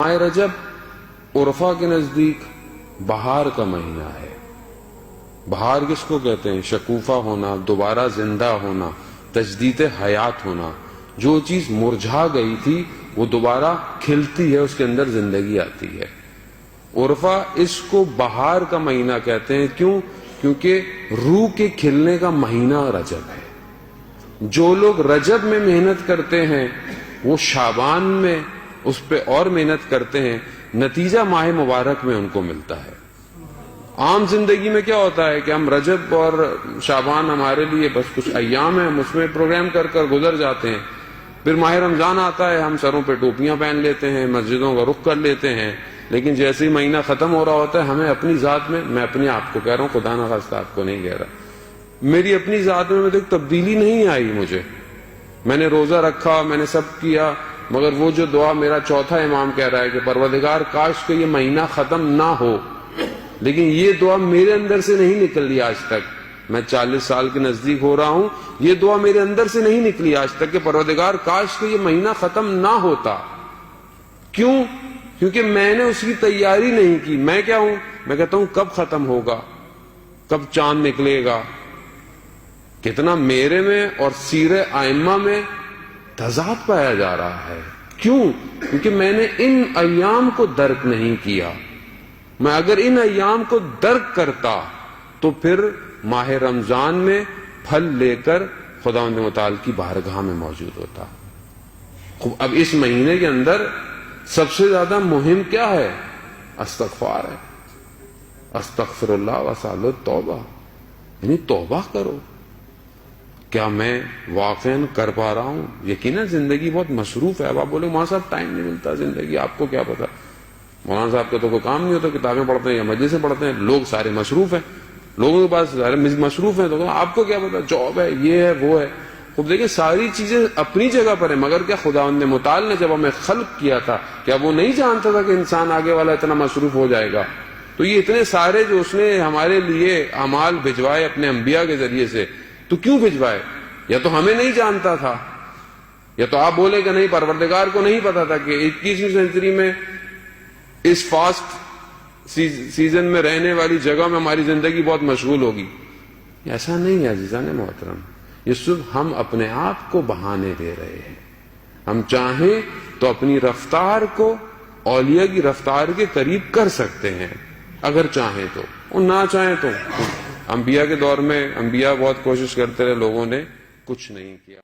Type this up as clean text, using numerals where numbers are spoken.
ماہ رجب عرفہ کے نزدیک بہار کا مہینہ ہے۔ بہار کس کو کہتے ہیں؟ شکوفہ ہونا، دوبارہ زندہ ہونا، تجدید حیات ہونا۔ جو چیز مرجھا گئی تھی وہ دوبارہ کھلتی ہے، اس کے اندر زندگی آتی ہے۔ عرفہ اس کو بہار کا مہینہ کہتے ہیں۔ کیوں؟ کیونکہ روح کے کھلنے کا مہینہ رجب ہے۔ جو لوگ رجب میں محنت کرتے ہیں وہ شعبان میں اس پہ اور محنت کرتے ہیں، نتیجہ ماہ مبارک میں ان کو ملتا ہے۔ عام زندگی میں کیا ہوتا ہے کہ ہم رجب اور شعبان ہمارے لیے بس کچھ ایام ہیں، ہم اس میں پروگرام کر کر گزر جاتے ہیں۔ پھر ماہ رمضان آتا ہے، ہم سروں پہ ٹوپیاں پہن لیتے ہیں، مسجدوں کا رخ کر لیتے ہیں، لیکن جیسے ہی مہینہ ختم ہو رہا ہوتا ہے ہمیں اپنی ذات میں اپنے آپ کو کہہ رہا ہوں، خدا نخواستہ آپ کو نہیں کہہ رہا، میری اپنی ذات میں دیکھ تبدیلی نہیں آئی مجھے۔ میں نے روزہ رکھا، میں نے سب کیا، مگر وہ جو دعا میرا چوتھا امام کہہ رہا ہے کہ پروردگار کاش کہ یہ مہینہ ختم نہ ہو، لیکن یہ دعا میرے اندر سے نہیں نکلی آج تک۔ میں 40 سال کے نزدیک ہو رہا ہوں، یہ دعا میرے اندر سے نہیں نکلی آج تک کہ پروردگار کاش کہ یہ مہینہ ختم نہ ہوتا۔ کیوں؟ کیونکہ میں نے اس کی تیاری نہیں کی۔ میں کیا ہوں؟ میں کہتا ہوں کب ختم ہوگا، کب چاند نکلے گا۔ کتنا میرے میں اور سیر ائمہ میں تضاد پایا جا رہا ہے۔ کیوں؟ کیونکہ میں نے ان ایام کو درک نہیں کیا۔ میں اگر ان ایام کو درک کرتا تو پھر ماہ رمضان میں پھل لے کر خداوند متعال کی بارگاہ میں موجود ہوتا۔ اب اس مہینے کے اندر سب سے زیادہ مہم کیا ہے؟ استغفار ہے۔ استغفر اللہ واسأل التوبہ، یعنی توبہ کرو۔ کیا میں واقعاً کر پا رہا ہوں؟ یقیناً زندگی بہت مصروف ہے۔ اب آپ بولے مولانا صاحب ٹائم نہیں ملتا زندگی، آپ کو کیا پتا؟ مولانا صاحب کا تو کوئی کام نہیں ہوتا، کتابیں پڑھتے ہیں یا مجلسیں پڑھتے ہیں، لوگ سارے مصروف ہیں، لوگوں کے پاس سارے مصروف ہیں، تو آپ کو کیا پتا؟ جاب ہے، یہ ہے، وہ ہے۔ خود دیکھیں ساری چیزیں اپنی جگہ پر ہیں، مگر کیا خداوند متعال نے جب ہمیں خلق کیا تھا کیا وہ نہیں جانتا تھا کہ انسان آگے والا اتنا مصروف ہو جائے گا؟ تو یہ اتنے سارے جو اس نے ہمارے لیے اعمال بھجوائے اپنے انبیاء کے ذریعے سے، تو کیوں بھجوائے؟ یا تو ہمیں نہیں جانتا تھا، یا تو آپ بولے کہ نہیں پروردگار کو نہیں پتا تھا کہ 21ویں سینچری میں اس فاسٹ سیزن میں رہنے والی جگہ میں ہماری زندگی بہت مشغول ہوگی۔ ایسا نہیں ہے عزیزان محترم، یہ صرف ہم اپنے آپ کو بہانے دے رہے ہیں۔ ہم چاہیں تو اپنی رفتار کو اولیاء کی رفتار کے قریب کر سکتے ہیں اگر چاہیں تو، اور نہ چاہیں تو۔ انبیاء کے دور میں انبیاء بہت کوشش کرتے رہے، لوگوں نے کچھ نہیں کیا۔